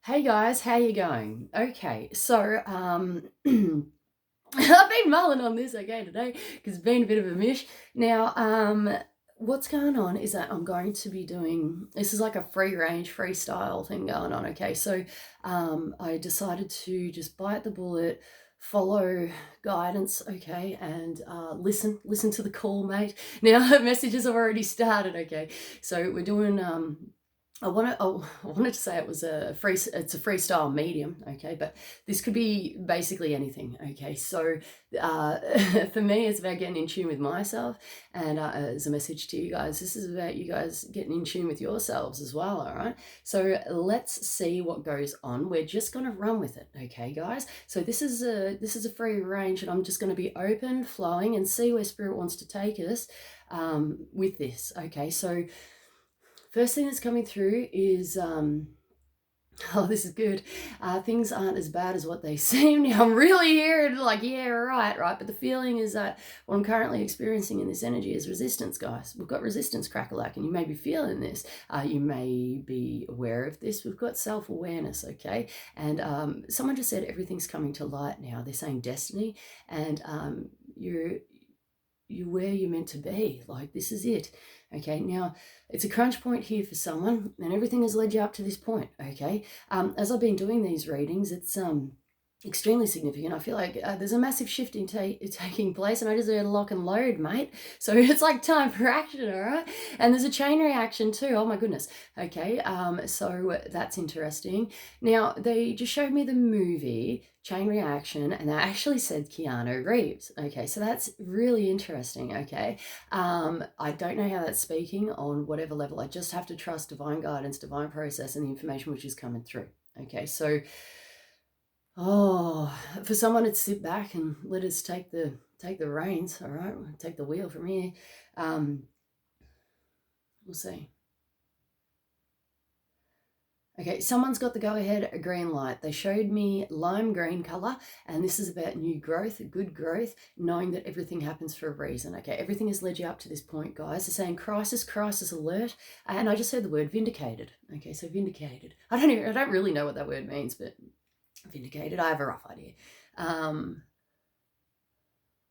Hey guys, how you going? Okay, so I've been mulling on this today because it's been a bit of a mish. Now, what's going on is that I'm going to be doing this is like a free range freestyle thing going on. Okay, so I decided to just bite the bullet, follow guidance, okay, and listen to the call, mate. Now messages have already started. Okay, so we're doing I wanted to say it's a freestyle medium, okay, but this could be basically anything, okay. So for me, it's about getting in tune with myself, and as a message to you guys, this is about you guys getting in tune with yourselves as well. All right. So let's see what goes on. We're just gonna run with it, okay, guys. So this is a free range, and I'm just going to be open, flowing, and see where spirit wants to take us with this. Okay, so. First thing that's coming through is, oh, this is good. Things aren't as bad as what they seem. Now, I'm really hearing like, yeah, right. But the feeling is that what I'm currently experiencing in this energy is resistance, guys. We've got resistance, crackalack, and you may be feeling this. You may be aware of this. We've got self-awareness, okay? And someone just said everything's coming to light now. They're saying destiny, and you're where you're meant to be. Like, this is it. Okay, now it's a crunch point here for someone, and everything has led you up to this point. Okay, as I've been doing these readings, it's extremely significant. I feel like there's a massive shift in taking place, and I just heard lock and load, mate. So it's like time for action, all right? And there's a chain reaction too. Oh my goodness. Okay, so that's interesting. Now they just showed me the movie Chain Reaction, and they actually said Keanu Reeves. Okay, so that's really interesting. Okay, I don't know how that's speaking on whatever level. I just have to trust divine guidance, divine process, and the information which is coming through. Okay, so. Oh, for someone to sit back and let us take the reins, all right? Take the wheel from here. We'll see. Okay, someone's got the go-ahead, a green light. They showed me lime green color, and this is about new growth, good growth, knowing that everything happens for a reason. Okay, everything has led you up to this point, guys. They're saying crisis alert, and I just heard the word vindicated. Okay, so vindicated. I don't really know what that word means, but vindicated, I have a rough idea.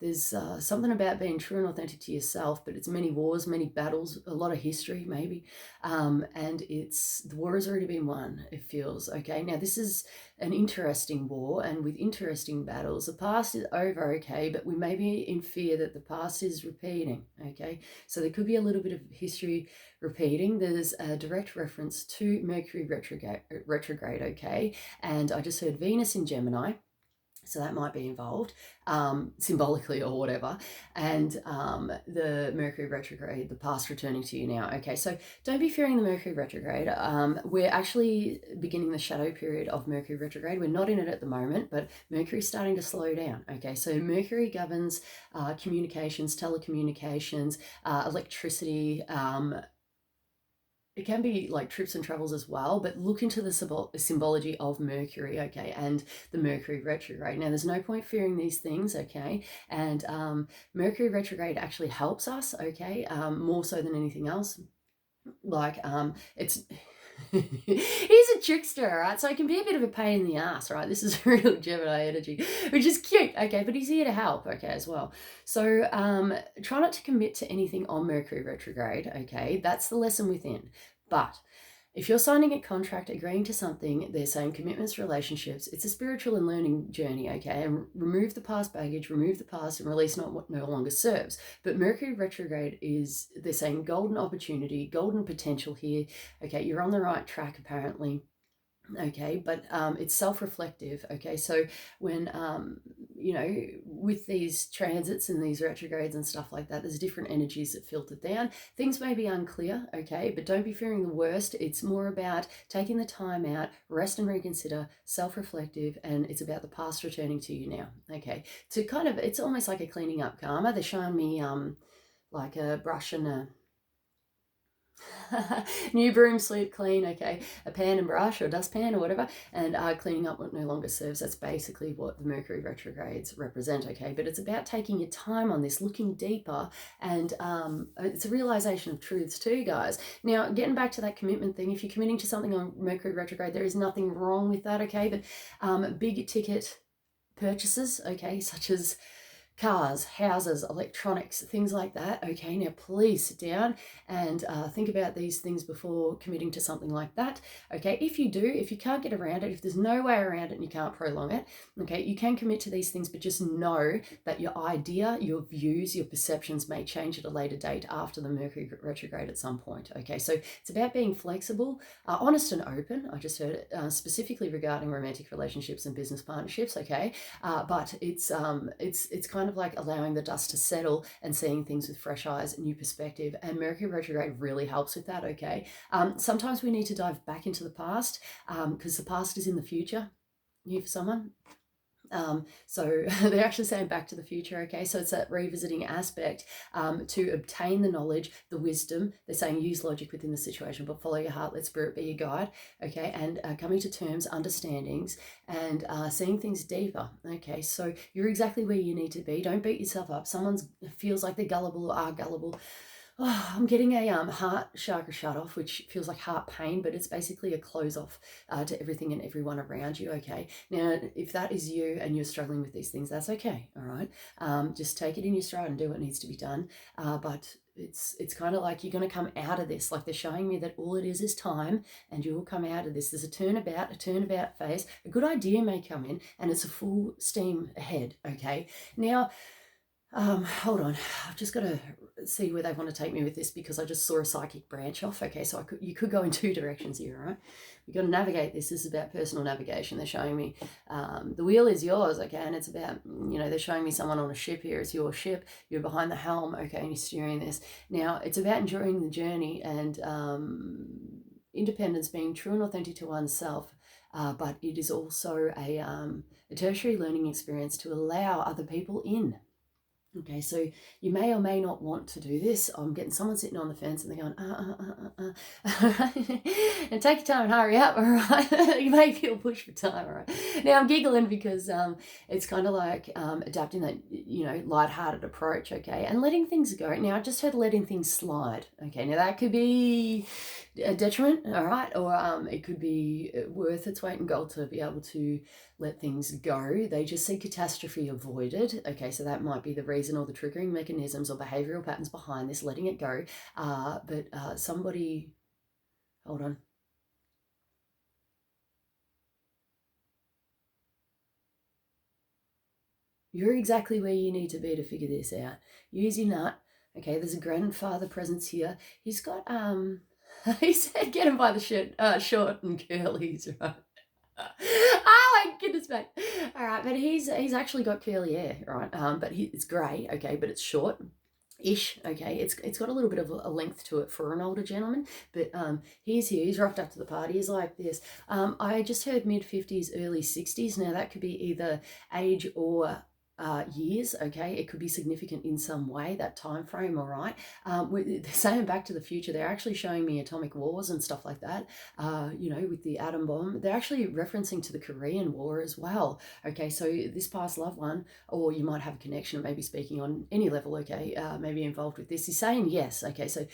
There's something about being true and authentic to yourself, but it's many wars, many battles, a lot of history maybe, and the war has already been won, it feels. Okay, now this is an interesting war, and with interesting battles. The past is over, okay, but we may be in fear that the past is repeating. Okay, so there could be a little bit of history repeating. There's a direct reference to Mercury retrograde, okay, and I just heard Venus in Gemini. So that might be involved, symbolically or whatever. And the Mercury retrograde, the past returning to you now. Okay, so don't be fearing the Mercury retrograde. We're actually beginning the shadow period of Mercury retrograde. We're not in it at the moment, but Mercury's starting to slow down. Okay, so Mercury governs communications, telecommunications, electricity, it can be like trips and travels as well, but look into the symbology of Mercury, okay, and the Mercury retrograde. Now, there's no point fearing these things, okay, and Mercury retrograde actually helps us, okay, more so than anything else. Like, it's... he's a trickster, right? So it can be a bit of a pain in the ass, right? This is real Gemini energy, which is cute, okay, but he's here to help, okay, as well. So try not to commit to anything on Mercury retrograde, okay? That's the lesson within. But if you're signing a contract, agreeing to something, they're saying commitments, relationships, it's a spiritual and learning journey, okay? And remove the past baggage, remove the past, and release not what no longer serves. But Mercury retrograde is, they're saying golden opportunity, golden potential here. Okay, you're on the right track apparently. Okay, but it's self-reflective. Okay, so when with these transits and these retrogrades and stuff like that, there's different energies that filter down. Things may be unclear, okay, but don't be fearing the worst. It's more about taking the time out, rest and reconsider, self-reflective, and it's about the past returning to you now. Okay, to kind of, it's almost like a cleaning up karma. They're showing me like a brush and a New broom, sweep clean, okay, a pan and brush or dustpan or whatever, and cleaning up what no longer serves. That's basically what the Mercury retrogrades represent, okay? But it's about taking your time on this, looking deeper, and it's a realization of truths too, guys. Now, getting back to that commitment thing, if you're committing to something on Mercury retrograde, there is nothing wrong with that, okay? But big ticket purchases, okay, such as cars, houses, electronics, things like that. Okay, now please sit down and think about these things before committing to something like that. Okay, if you can't get around it, if there's no way around it and you can't prolong it, okay, you can commit to these things, but just know that your idea, your views, your perceptions may change at a later date after the Mercury retrograde at some point. Okay, so it's about being flexible, honest and open. I just heard it specifically regarding romantic relationships and business partnerships. Okay, but it's kind of like allowing the dust to settle and seeing things with fresh eyes, new perspective. And Mercury retrograde really helps with that. Okay, sometimes we need to dive back into the past because the past is in the future. You for someone. So they're actually saying back to the future, okay? So it's that revisiting aspect to obtain the knowledge, the wisdom. They're saying use logic within the situation, but follow your heart, let spirit be your guide, okay? And coming to terms, understandings, and seeing things deeper, okay? So you're exactly where you need to be. Don't beat yourself up. Someone feels like they're gullible or are gullible. Oh, I'm getting a heart chakra shut off, which feels like heart pain, but it's basically a close off to everything and everyone around you, okay? Now, if that is you and you're struggling with these things, that's okay, all right? Just take it in your stride and do what needs to be done. But it's kind of like you're going to come out of this. Like they're showing me that all it is time, and you will come out of this. There's a turnabout phase. A good idea may come in, and it's a full steam ahead, okay? Now, hold on. I've just got to see where they want to take me with this because I just saw a psychic branch off. Okay, so you could go in two directions here, right? We've got to navigate this. This is about personal navigation. They're showing me the wheel is yours, okay, and it's about, they're showing me someone on a ship here. It's your ship. You're behind the helm, okay, and you're steering this. Now, it's about enjoying the journey and independence, being true and authentic to oneself. But it is also a tertiary learning experience to allow other people in. Okay, so you may or may not want to do this. I'm getting someone sitting on the fence and they're going, and take your time and hurry up, all right? You may feel pushed for time, all right? Now, I'm giggling because it's kind of like adapting that, lighthearted approach, okay? And letting things go. Now, I just heard letting things slide, okay? Now, that could be a detriment, all right? Or it could be worth its weight in gold to be able to let things go. They just see catastrophe avoided. Okay, so that might be the reason or the triggering mechanisms or behavioral patterns behind this, letting it go. But somebody, hold on. You're exactly where you need to be to figure this out. Use your nut. Okay, there's a grandfather presence here. He's got, he said get him by the shirt, short and curlies, right? Oh my goodness, mate. All right, but he's actually got curly hair, right? But it's grey, okay, but it's short-ish, okay. It's got a little bit of a length to it for an older gentleman, but he's here. He's rocked up to the party. He's like this. I just heard mid-50s, early 60s. Now that could be either age or years, okay. It could be significant in some way, that time frame, all right. They're saying Back to the Future. They're actually showing me atomic wars and stuff like that, with the atom bomb. They're actually referencing to the Korean War as well, okay. So this past loved one, or you might have a connection, maybe speaking on any level, okay, maybe involved with this. He's saying yes, okay. So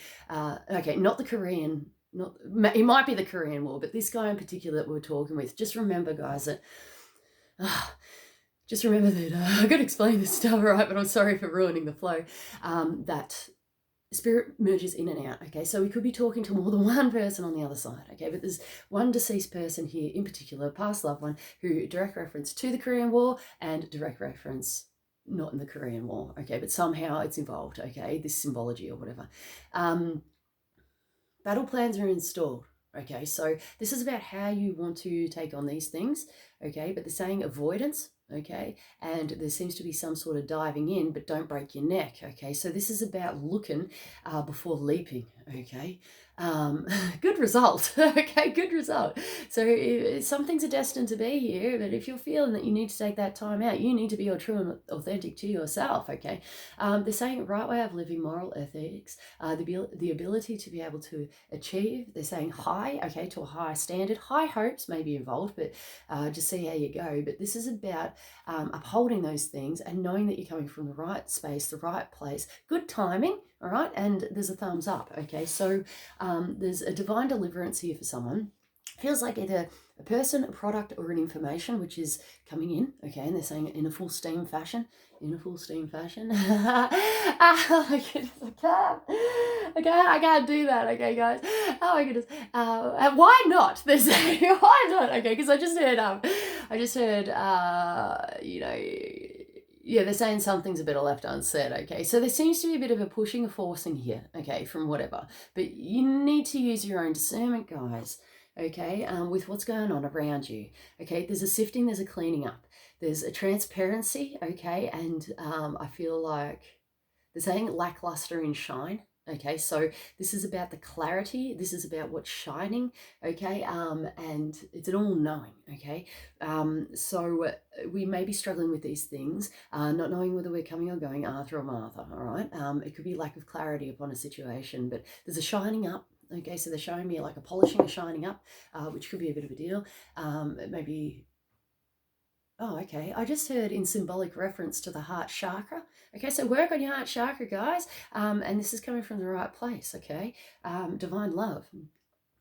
okay, not the Korean, it might be the Korean War, but this guy in particular that we're talking with, just remember, guys, that just remember that I got to explain this stuff, right? But I'm sorry for ruining the flow. That spirit merges in and out, okay? So we could be talking to more than one person on the other side, okay? But there's one deceased person here in particular, past loved one, who direct reference to the Korean War and direct reference not in the Korean War, okay? But somehow it's involved, okay? This symbology or whatever. Battle plans are installed. Okay, so this is about how you want to take on these things, okay? But they're saying avoidance, okay? And there seems to be some sort of diving in, but don't break your neck, okay? So this is about looking before leaping, okay? Good result, okay, good result. So some things are destined to be here, but if you're feeling that you need to take that time out, you need to be your true and authentic to yourself, okay? They're saying right way of living, moral ethics, the ability to be able to achieve. They're saying high, okay, to a higher standard. High hopes may be involved, but just see how you go. But this is about upholding those things and knowing that you're coming from the right space, the right place. Good timing, all right? And there's a thumbs up, okay? So there's a divine deliverance here for someone. Feels like either a person, a product, or an information which is coming in, okay? And they're saying it in a full steam fashion. In a full steam fashion. Oh my goodness, I can't do that, okay, guys? Oh my goodness. Why not? They're saying, why not? Okay, because I just heard, you know, yeah, they're saying something's a bit left unsaid, okay? So there seems to be a bit of a pushing, a forcing here, okay, from whatever. But you need to use your own discernment, guys, okay, with what's going on around you, okay? There's a sifting, there's a cleaning up. There's a transparency, okay? And I feel like they're saying lackluster in shine. Okay, so this is about the clarity. This is about what's shining. Okay, and it's an all-knowing. Okay, so we may be struggling with these things, not knowing whether we're coming or going, Arthur or Martha. All right, it could be lack of clarity upon a situation, but there's a shining up. Okay, so they're showing me like a polishing, a shining up, which could be a bit of a deal. Maybe. Oh, okay. I just heard in symbolic reference to the heart chakra. Okay, so work on your heart chakra, guys. And this is coming from the right place, okay? Divine love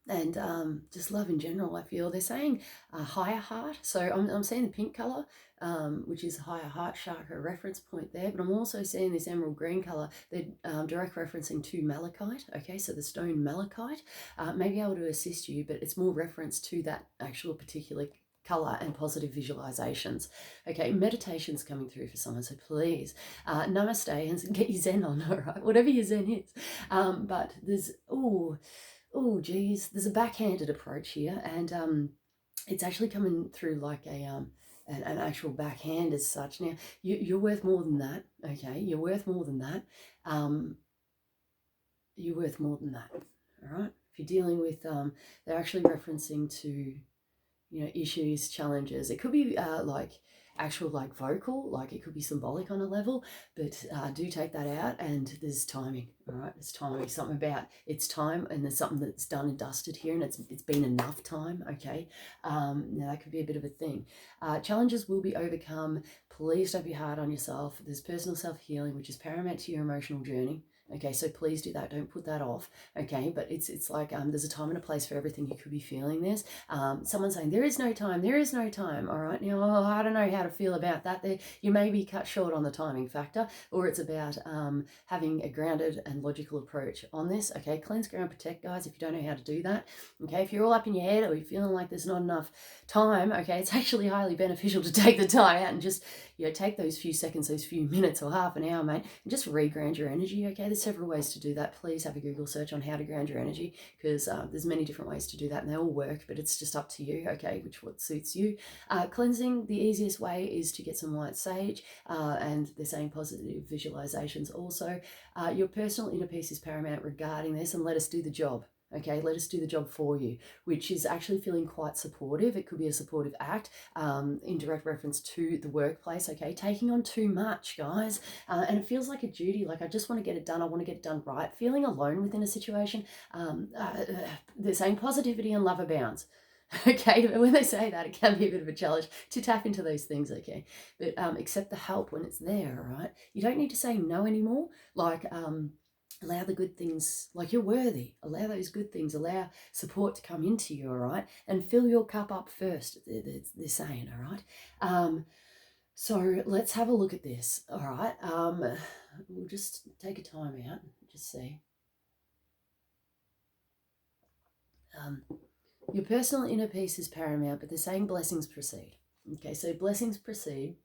and just love in general, I feel. They're saying a higher heart. So I'm seeing the pink color, which is a higher heart chakra reference point there. But I'm also seeing this emerald green color. They're direct referencing to malachite. Okay, so the stone malachite may be able to assist you, but it's more reference to that actual particular color and positive visualizations. Okay, meditation's coming through for someone, so please namaste and get your zen on, all right, whatever your zen is. But there's geez, there's a backhanded approach here, and it's actually coming through like an actual backhand as such. Now you're worth more than that, okay? You're worth more than that. You're worth more than that, all right? If you're dealing with they're actually referencing to, you know, issues, challenges. It could be like actual like vocal, like it could be symbolic on a level, but do take that out, and there's timing, all right? There's timing, something about it's time, and there's something that's done and dusted here, and it's been enough time, okay? Now that could be a bit of a thing. Challenges will be overcome. Please don't be hard on yourself. There's personal self-healing, which is paramount to your emotional journey. Okay, so please do that. Don't put that off. Okay, but it's like there's a time and a place for everything. You could be feeling this. Someone saying there is no time. There is no time. All right, now I don't know how to feel about that. There, you may be cut short on the timing factor, or it's about having a grounded and logical approach on this. Okay, cleanse, ground, protect, guys. If you don't know how to do that, okay, if you're all up in your head or you're feeling like there's not enough time, okay, it's actually highly beneficial to take the time out and just, you know, take those few seconds, those few minutes or half an hour, mate, and just reground your energy. Okay, there's several ways to do that. Please have a Google search on how to ground your energy, because there's many different ways to do that, and they all work, but it's just up to you, okay, which what suits you. Cleansing, the easiest way is to get some white sage, and they're saying positive visualizations also. Your personal inner peace is paramount regarding this, and let us do the job. Okay, let us do the job for you, which is actually feeling quite supportive. It could be a supportive act in direct reference to the workplace, okay? Taking on too much, guys. And it feels like a duty, like I just want to get it done. I want to get it done right. Feeling alone within a situation. They're saying positivity and love abounds. Okay, when they say that, it can be a bit of a challenge to tap into those things, okay? But accept the help when it's there, all right? You don't need to say no anymore. Like, allow the good things, like you're worthy. Allow those good things, allow support to come into you, all right? And fill your cup up first, they're saying, all right? So let's have a look at this, all right? We'll just take a time out, just see. Your personal inner peace is paramount, but they're saying blessings proceed. Okay, so blessings proceed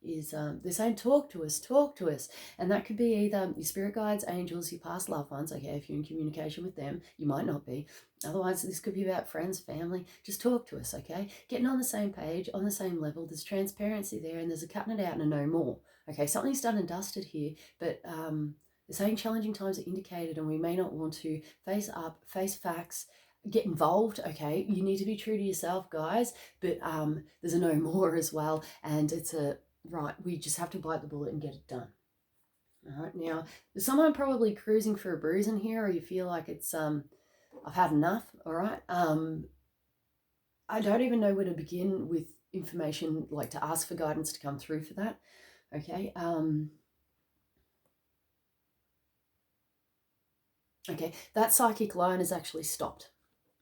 is they're saying talk to us, and that could be either your spirit guides, angels, your past loved ones. Okay, if you're in communication with them, you might not be. Otherwise, this could be about friends, family. Just talk to us, okay? Getting on the same page, on the same level. There's transparency there, and there's a cutting it out and a no more. Okay, something's done and dusted here, but They're saying challenging times are indicated and we may not want to face up, face facts, get involved. Okay, you need to be true to yourself, guys, but there's a no more as well, and it's a right, we just have to bite the bullet and get it done. All right, now there's someone probably cruising for a bruise in here, or you feel like it's I've had enough. All right, I don't even know where to begin with information, like to ask for guidance to come through for that. Okay, okay, that psychic line is actually stopped.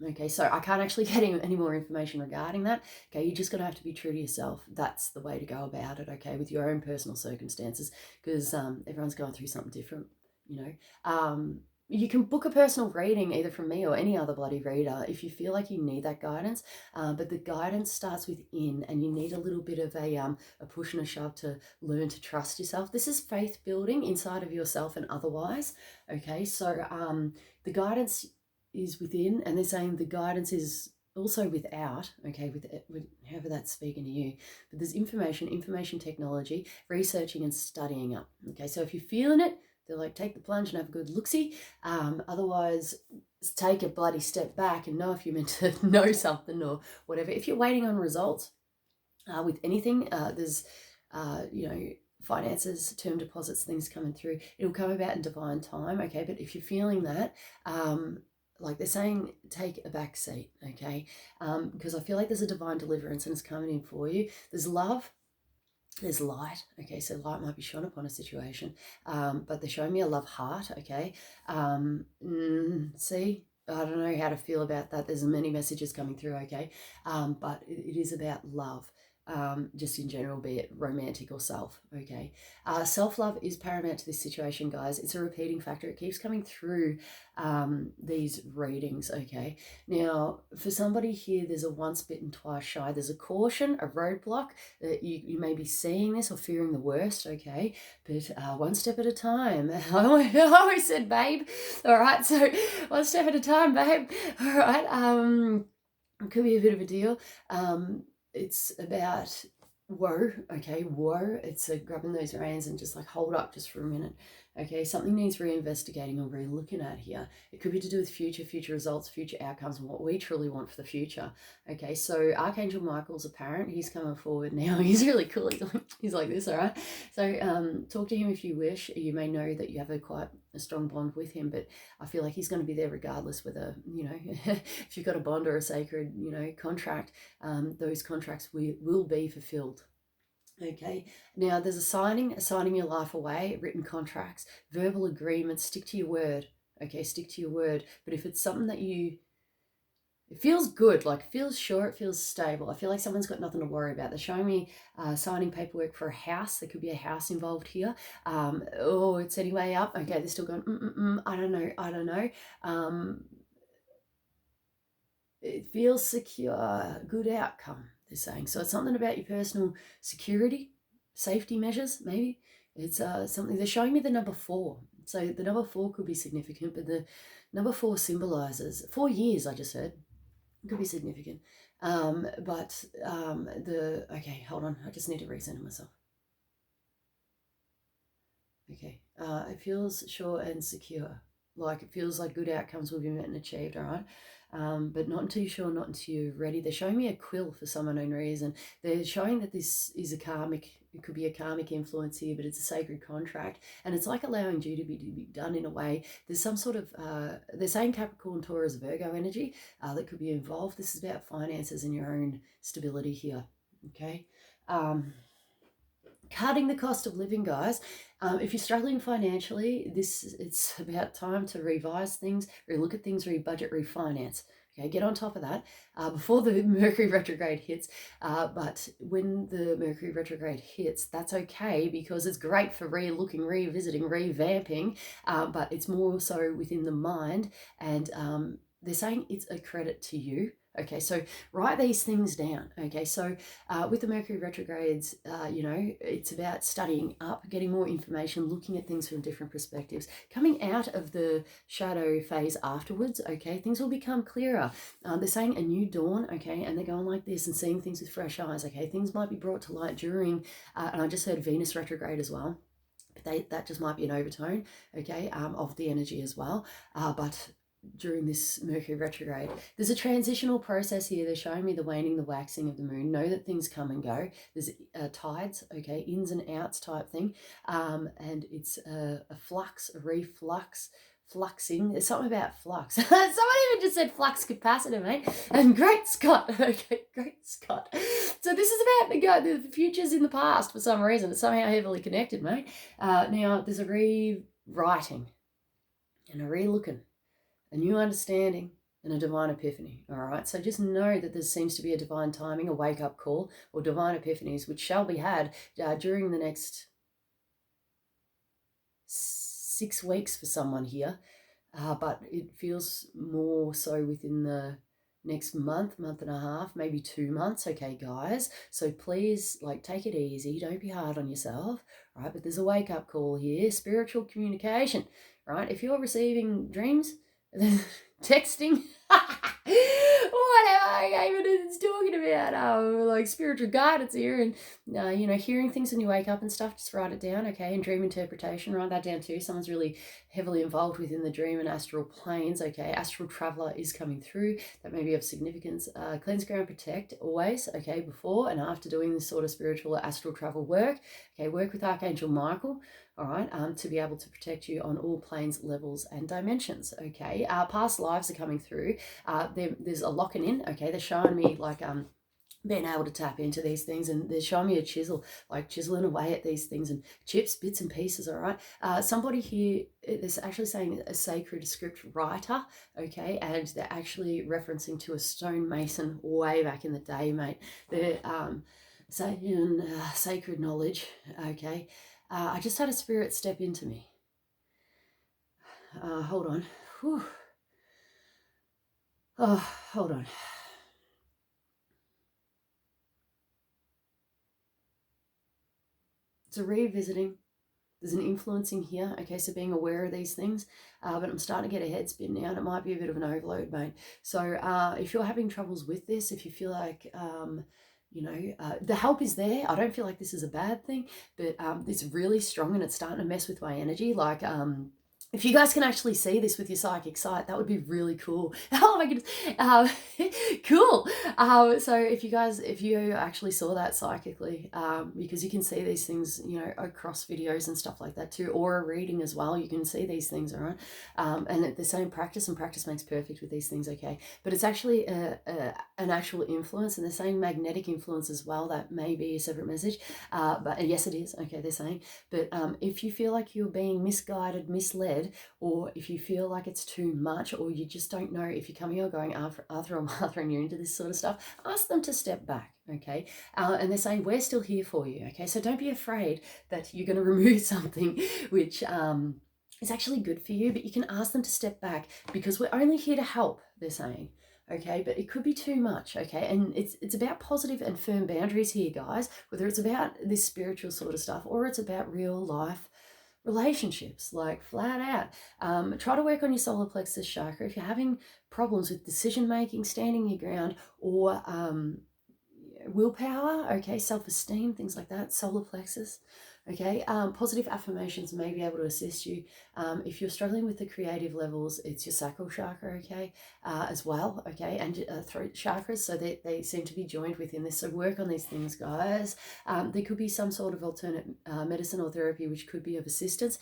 Okay, so I can't actually get any more information regarding that. Okay, you're just going to have to be true to yourself. That's the way to go about it, okay, with your own personal circumstances, because everyone's going through something different, you know. You can book a personal reading either from me or any other bloody reader if you feel like you need that guidance, but the guidance starts within, and you need a little bit of a push and a shove to learn to trust yourself. This is faith building inside of yourself and otherwise, okay? So the guidance is within, and they're saying the guidance is also without, okay, with however that's speaking to you. But there's information technology, researching and studying up. Okay, so if you're feeling it, they're like, take the plunge and have a good look-see. Otherwise, take a bloody step back and know if you're meant to know something or whatever. If you're waiting on results with anything, there's, you know, finances, term deposits, things coming through. It'll come about in divine time, okay? But if you're feeling that, like they're saying, take a back seat, okay? Because I feel like there's a divine deliverance and it's coming in for you. There's love, there's light, okay? So light might be shone upon a situation, but they're showing me a love heart, okay? See, I don't know how to feel about that. There's many messages coming through, okay? But it is about love. Just in general, be it romantic or self, okay? Self-love is paramount to this situation, guys. It's a repeating factor. It keeps coming through these readings, okay? Now, for somebody here, there's a once bitten, twice shy. There's a caution, a roadblock. That you may be seeing this or fearing the worst, okay? But one step at a time. I always said, babe. All right, so one step at a time, babe. All right, it could be a bit of a deal. It's about whoa, okay, whoa. It's grabbing those reins and just like hold up just for a minute. Okay, something needs reinvestigating or re-looking at here. It could be to do with future results, future outcomes, and what we truly want for the future. Okay, so Archangel Michael's a parent. He's coming forward now. He's really cool. He's like this, all right? So talk to him if you wish. You may know that you have quite a strong bond with him, but I feel like he's going to be there regardless whether, you know, if you've got a bond or a sacred, you know, contract, those contracts will be fulfilled. Okay, now there's a signing your life away, written contracts, verbal agreements, stick to your word. Okay, stick to your word. But if it's something that it feels good, like it feels sure, it feels stable. I feel like someone's got nothing to worry about. They're showing me signing paperwork for a house. There could be a house involved here. Oh, it's anyway up. Okay, they're still going, I don't know. It feels secure, good outcome, they're saying. So it's something about your personal security, safety measures, maybe. It's something, they're showing me the number 4. So the number 4 could be significant, but the number 4 symbolizes 4 years, I just heard. It could be significant. Okay, hold on. I just need to recenter myself. Okay, it feels sure and secure. Like it feels like good outcomes will be met and achieved, all right? But not until you're sure, not until you're ready. They're showing me a quill for some unknown reason. They're showing that this is a karmic, it could be a karmic influence here, but it's a sacred contract. And it's like allowing duty to be done in a way. There's some sort of, they're saying Capricorn, Taurus, Virgo energy that could be involved. This is about finances and your own stability here, okay? Cutting the cost of living, guys. If you're struggling financially, it's about time to revise things, relook at things, rebudget, refinance. Okay, get on top of that before the Mercury retrograde hits. But when the Mercury retrograde hits, that's okay because it's great for re-looking, revisiting, revamping. But it's more so within the mind, and they're saying it's a credit to you. Okay, so write these things down. Okay, so with the Mercury retrogrades, you know, it's about studying up, getting more information, looking at things from different perspectives, coming out of the shadow phase afterwards. Okay, things will become clearer. They're saying a new dawn. Okay, and they're going like this and seeing things with fresh eyes. Okay, things might be brought to light during, and I just heard Venus retrograde as well. That just might be an overtone, okay, of the energy as well. But during this Mercury retrograde, there's a transitional process here. They're showing me the waning, the waxing of the moon. Know that things come and go. There's tides, okay, ins and outs type thing. And it's a flux, a reflux, fluxing. There's something about flux. Someone even just said flux capacitor, mate. And great Scott. Okay, great Scott. So this is about the future's in the past for some reason. It's somehow heavily connected, mate. Now there's a rewriting and a relooking, a new understanding, and a divine epiphany. All right. So just know that there seems to be a divine timing, a wake-up call, or divine epiphanies, which shall be had during the next 6 weeks for someone here. But it feels more so within the next month and a half, maybe 2 months. Okay, guys. So please, like, take it easy. Don't be hard on yourself. Right. But there's a wake-up call here. Spiritual communication. Right. If you're receiving dreams, texting, whatever it's talking about, like spiritual guidance here, and hearing things when you wake up and stuff, just write it down, okay? And dream interpretation, write that down too. Someone's really heavily involved within the dream and astral planes, okay? Astral traveler is coming through. That may be of significance. Cleanse, ground, protect always, okay? Before and after doing this sort of spiritual astral travel work, okay? Work with Archangel Michael, all right, to be able to protect you on all planes, levels, and dimensions, okay? Past lives are coming through. There's a locking in, okay? They're showing me, like, being able to tap into these things, and they're showing me a chisel, like chiseling away at these things, and chips, bits and pieces, all right? Somebody here is actually saying a sacred script writer, okay? And they're actually referencing to a stonemason way back in the day, mate. They're saying sacred knowledge, okay? I just had a spirit step into me. Hold on. Whew. Oh, hold on. It's a revisiting. There's an influencing here, okay, so being aware of these things, but I'm starting to get a head spin now, and it might be a bit of an overload, mate. So if you're having troubles with this, if you feel like, the help is there. I don't feel like this is a bad thing, but it's really strong, and it's starting to mess with my energy, like, if you guys can actually see this with your psychic sight, that would be really cool. Oh my goodness. Cool. So if you actually saw that psychically, because you can see these things, across videos and stuff like that too, or a reading as well, you can see these things, all right? And they're saying practice, and practice makes perfect with these things, okay? But it's actually an actual influence, and they're saying magnetic influence as well. That may be a separate message, but yes, it is, okay, they're saying. But if you feel like you're being misguided, misled, or if you feel like it's too much, or you just don't know if you're coming or going Arthur or Martha and you're into this sort of stuff, ask them to step back, okay? And they're saying, we're still here for you, okay? So don't be afraid that you're going to remove something which is actually good for you, but you can ask them to step back, because we're only here to help, they're saying. Okay, but it could be too much, okay? And it's about positive and firm boundaries here, guys, whether it's about this spiritual sort of stuff or it's about real life relationships, like flat out. Try to work on your solar plexus chakra. If you're having problems with decision making, standing your ground, or willpower, okay, self-esteem, things like that, solar plexus, okay. Positive affirmations may be able to assist you. If you're struggling with the creative levels, it's your sacral chakra, okay, as well, okay, and throat chakras, so they seem to be joined within this. So work on these things, guys. There could be some sort of alternate medicine or therapy which could be of assistance.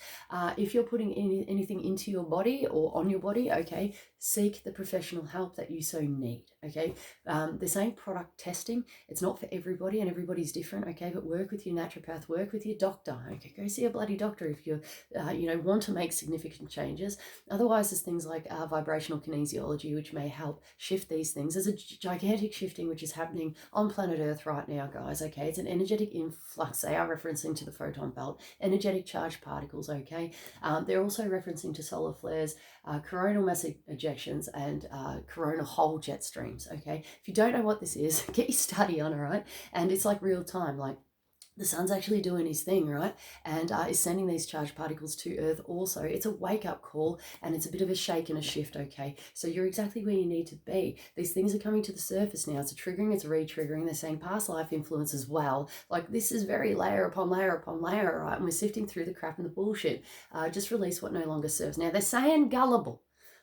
If you're putting anything into your body or on your body, okay, seek the professional help that you so need, okay. They're saying product testing. It's not for everybody, and everybody's different, okay, but work with your naturopath, work with your doctor, okay, go see a bloody doctor if you want to make significant changes. Otherwise, there's things like vibrational kinesiology, which may help shift these things. There's a gigantic shifting which is happening on planet Earth right now, guys, okay. It's an energetic influx. They are referencing to the photon belt, energetic charged particles, okay. They're also referencing to solar flares, coronal mass ejections, and coronal whole jet streams, okay. If you don't know what this is, get your study on, all right. And it's like real time, like the sun's actually doing his thing, right? And is sending these charged particles to Earth also. It's a wake-up call, and it's a bit of a shake and a shift, okay? So you're exactly where you need to be. These things are coming to the surface now. It's a triggering, it's a re-triggering. They're saying past life influence as well. Like, this is very layer upon layer upon layer, right? And we're sifting through the crap and the bullshit. Just release what no longer serves. Now, they're saying gullible,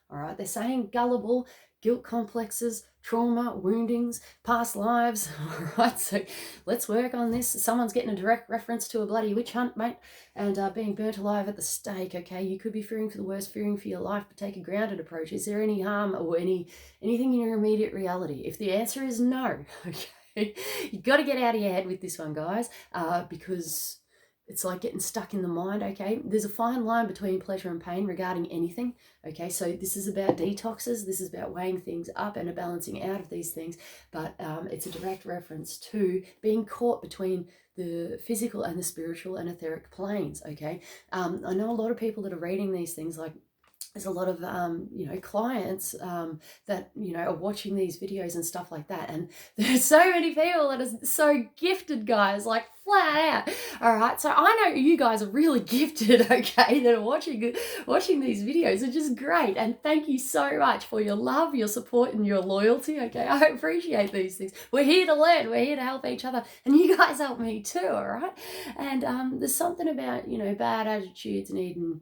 all right? They're saying gullible, guilt complexes, trauma, woundings, past lives. All right, so let's work on this. Someone's getting a direct reference to a bloody witch hunt, mate, and being burnt alive at the stake. Okay, you could be fearing for the worst, fearing for your life, but take a grounded approach. Is there any harm or anything in your immediate reality? If the answer is no, okay, you've got to get out of your head with this one, guys, because it's like getting stuck in the mind, okay? There's a fine line between pleasure and pain regarding anything, okay? So this is about detoxes. This is about weighing things up and a balancing out of these things. But it's a direct reference to being caught between the physical and the spiritual and etheric planes, okay? I know a lot of people that are reading these things, like, there's a lot of clients that are watching these videos and stuff like that, and there's so many people that are so gifted, guys, like flat out. All right, so I know you guys are really gifted, okay, that are watching these videos, which is great, and thank you so much for your love, your support, and your loyalty. Okay, I appreciate these things. We're here to learn, we're here to help each other, and you guys help me too. All right, and there's something about bad attitudes needing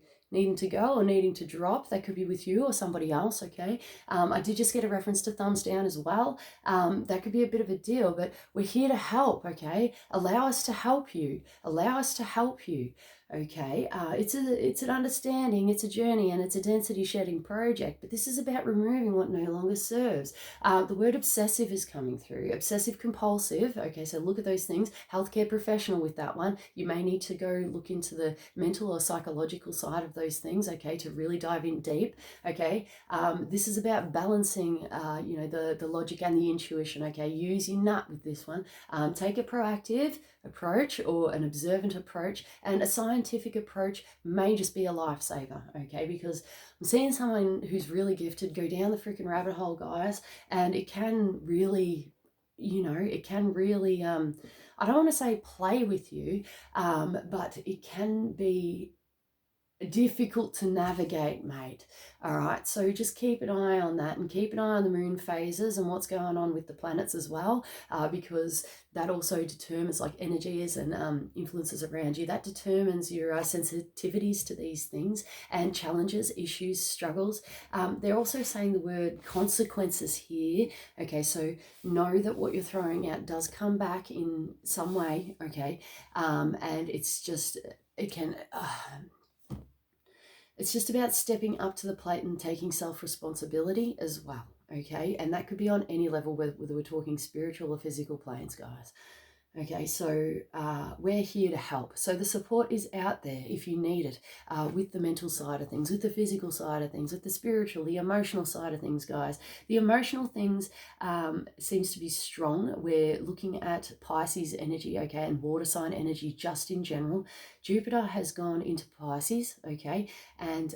to go or needing to drop. That could be with you or somebody else, okay? I did just get a reference to thumbs down as well. That could be a bit of a deal, but we're here to help, okay? Allow us to help you. Allow us to help you. Okay, it's an understanding, it's a journey, and it's a density shedding project, but this is about removing what no longer serves. The word obsessive is coming through, obsessive compulsive. Okay, so look at those things. Healthcare professional with that one. You may need to go look into the mental or psychological side of those things, okay, to really dive in deep. Okay, this is about balancing, the logic and the intuition. Okay, use your nut with this one. Take a proactive approach or an observant approach, and a scientific approach may just be a lifesaver, okay? Because I'm seeing someone who's really gifted go down the freaking rabbit hole, guys, and it can really, I don't want to say play with you, but it can be difficult to navigate, mate. All right, so just keep an eye on that, and keep an eye on the moon phases and what's going on with the planets as well, because that also determines, like, energies and influences around you. That determines your sensitivities to these things and challenges, issues, struggles. They're also saying the word consequences here. Okay, so know that what you're throwing out does come back in some way, okay? And it's just, it can... it's just about stepping up to the plate and taking self-responsibility as well, okay? And that could be on any level, whether we're talking spiritual or physical planes, guys. Okay, so we're here to help. So the support is out there if you need it, with the mental side of things, with the physical side of things, with the spiritual, the emotional side of things, guys. The emotional things seems to be strong. We're looking at Pisces energy, okay, and water sign energy just in general. Jupiter has gone into Pisces, okay, and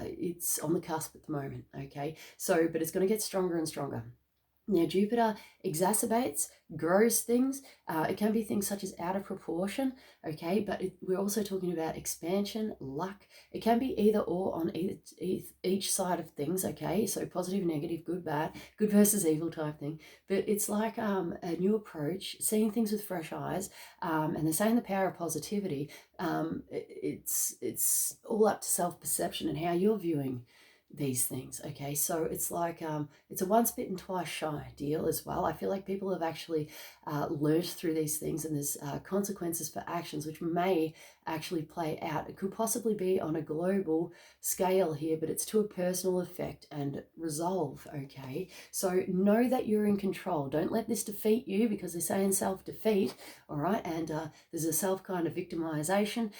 it's on the cusp at the moment, okay. So, but it's going to get stronger and stronger. Now, Jupiter exacerbates, grows things. It can be things such as out of proportion, okay? But we're also talking about expansion, luck. It can be either or on each side of things, okay? So positive, negative, good, bad, good versus evil type thing. But it's like a new approach, seeing things with fresh eyes, and they're saying the power of positivity. It's all up to self-perception and how you're viewing these things, okay? So it's like it's a once bitten twice shy deal as well. I feel like people have actually learnt through these things, and there's consequences for actions which may actually play out. It could possibly be on a global scale here, but it's to a personal effect and resolve, okay? So know that you're in control. Don't let this defeat you, because they're saying self-defeat, all right? And there's a self kind of victimization.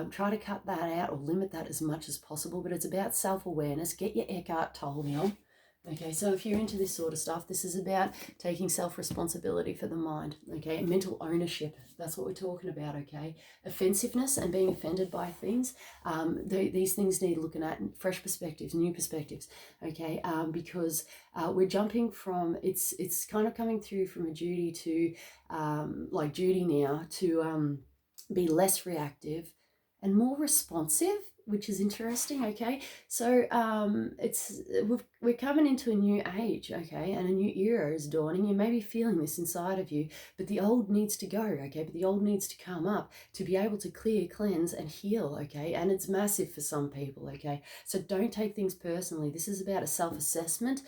Try to cut that out or limit that as much as possible, but it's about self-awareness. Get your Eckhart Tolle on. Okay, so if you're into this sort of stuff, this is about taking self-responsibility for the mind, okay? Mental ownership, that's what we're talking about, okay? Offensiveness and being offended by things. These things need looking at fresh perspectives, new perspectives, okay? Because we're jumping from, it's kind of coming through from a duty to, like duty now to... be less reactive and more responsive, which is interesting. Okay, so we're coming into a new age, okay, and a new era is dawning. You may be feeling this inside of you, but the old needs to go, okay, but the old needs to come up to be able to clear, cleanse, and heal, okay, and it's massive for some people, okay, so don't take things personally. This is about a self-assessment,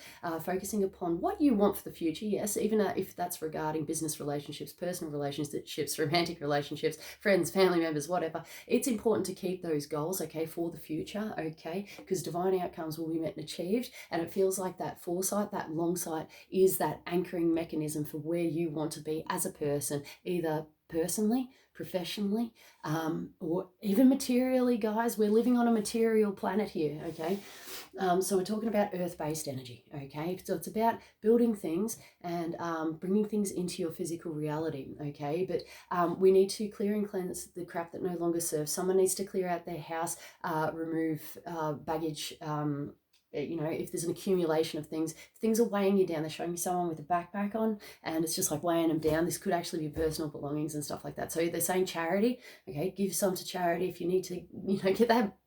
focusing upon what you want for the future, yes, even if that's regarding business relationships, personal relationships, romantic relationships, friends, family members, whatever. It's important to keep those goals, okay, for the future, okay, because divine outcomes will be met and achieved, and it feels like that foresight, that long sight, is that anchoring mechanism for where you want to be as a person, either personally, professionally, or even materially, guys. We're living on a material planet here, okay? So we're talking about earth-based energy, okay? So it's about building things and bringing things into your physical reality, okay? But we need to clear and cleanse the crap that no longer serves. Someone needs to clear out their house, remove baggage, you know, if there's an accumulation of things, things are weighing you down. They're showing you someone with a backpack on and it's just like weighing them down. This could actually be personal belongings and stuff like that. So they're saying charity, okay, give some to charity. If you need to, you know, get that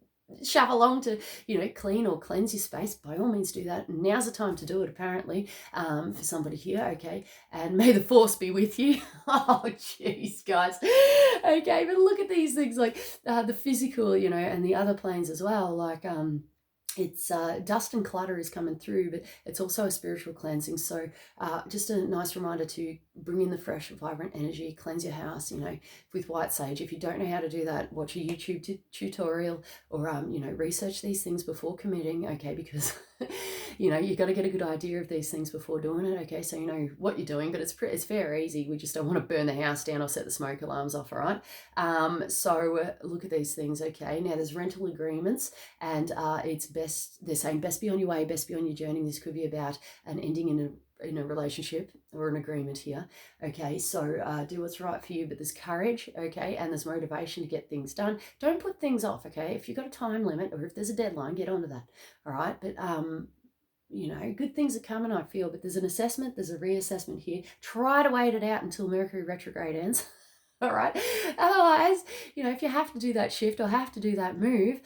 shove along to, you know, clean or cleanse your space, by all means do that. Now's the time to do it, apparently, for somebody here, okay? And may the force be with you. Oh, jeez, guys. Okay, but look at these things, like the physical, you know, and the other planes as well, like it's dust and clutter is coming through, but it's also a spiritual cleansing. So just a nice reminder to bring in the fresh, vibrant energy, cleanse your house, you know, with white sage. If you don't know how to do that, watch a YouTube tutorial or, you know, research these things before committing, okay, because, you know, you've got to get a good idea of these things before doing it, okay, so you know what you're doing, but it's very easy. We just don't want to burn the house down or set the smoke alarms off, all right? So look at these things, okay? Now, there's rental agreements, and it's best, they're saying best be on your way, best be on your journey. This could be about an ending in a relationship or an agreement here, okay? So do what's right for you, but there's courage, okay, and there's motivation to get things done. Don't put things off, okay? If you've got a time limit or if there's a deadline, get onto that, all right? But you know, good things are coming, I feel, but there's an assessment, there's a reassessment here. Try to wait it out until Mercury retrograde ends. All right. Otherwise, you know, if you have to do that shift or have to do that move,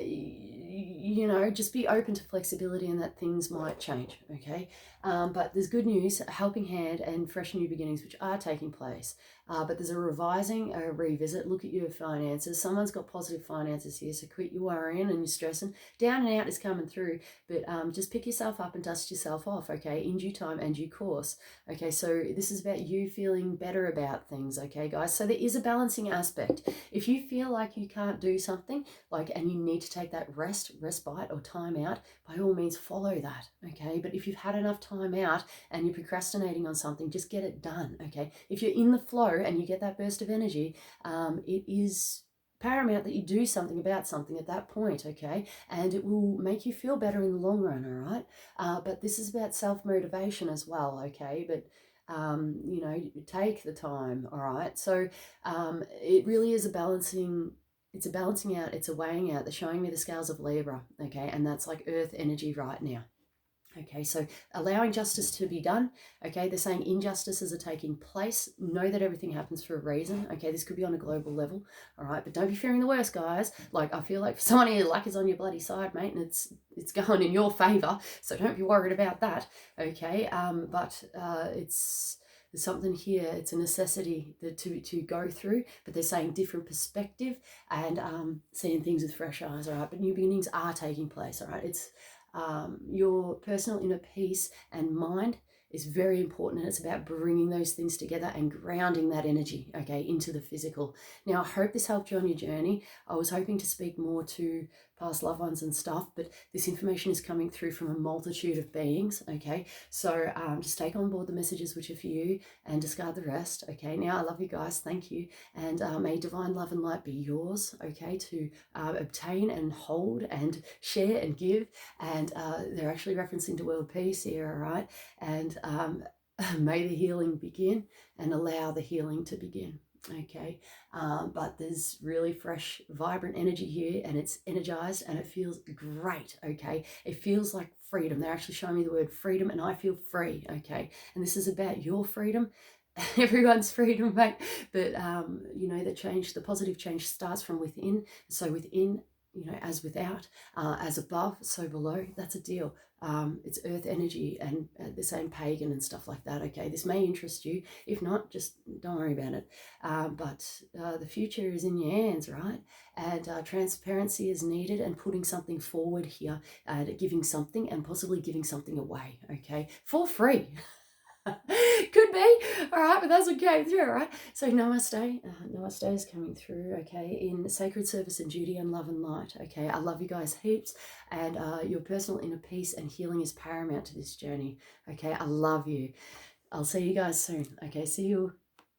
you know, just be open to flexibility and that things might change, okay? But there's good news, a helping hand and fresh new beginnings, which are taking place. But there's a revising, a revisit, look at your finances. Someone's got positive finances here, so quit your worrying and your stressing. Down and out is coming through, but just pick yourself up and dust yourself off, okay, in due time and due course. Okay, so this is about you feeling better about things, okay, guys? So there is a balancing aspect. If you feel like you can't do something, like, and you need to take that respite or time out, by all means follow that, okay? But if you've had enough time out and you're procrastinating on something, just get it done, okay? If you're in the flow and you get that burst of energy, it is paramount that you do something about something at that point, okay? And it will make you feel better in the long run, all right? But this is about self-motivation as well, okay? But you know, take the time, all right? So it really is a balancing, it's a balancing out, it's a weighing out. They're showing me the scales of Libra, okay? And that's like earth energy right now. Okay, so allowing justice to be done. Okay, they're saying injustices are taking place. Know that everything happens for a reason. Okay, this could be on a global level. All right, but don't be fearing the worst, guys. Like, I feel like someone here, luck is on your bloody side, mate, and it's going in your favor. So don't be worried about that. Okay, but it's, there's something here. It's a necessity to go through, but they're saying different perspective and seeing things with fresh eyes. All right, but new beginnings are taking place. All right, it's your personal inner peace and mind is very important, and it's about bringing those things together and grounding that energy, okay, into the physical. Now, I hope this helped you on your journey. I was hoping to speak more to past loved ones and stuff, but this information is coming through from a multitude of beings, okay? So just take on board the messages which are for you and discard the rest, okay? Now, I love you guys. Thank you. And may divine love and light be yours, okay, to obtain and hold and share and give. And they're actually referencing to world peace here, all right? And may the healing begin and allow the healing to begin. Okay, but there's really fresh, vibrant energy here, and it's energized and it feels great. Okay, it feels like freedom. They're actually showing me the word freedom, and I feel free. Okay, and this is about your freedom. everyone's freedom, mate. But you know, the positive change starts from within. So within, you know, as without, as above, so below. That's a deal. It's earth energy, and the same pagan and stuff like that. Okay, this may interest you. If not, just don't worry about it. But the future is in your hands, right? And transparency is needed, and putting something forward here, and giving something, and possibly giving something away. Okay, for free. Could be. All right, but that's what came through, all right? So namaste. Namaste is coming through, okay, in sacred service and duty and love and light, okay? I love you guys heaps, and your personal inner peace and healing is paramount to this journey, okay? I love you. I'll see you guys soon, okay? See you.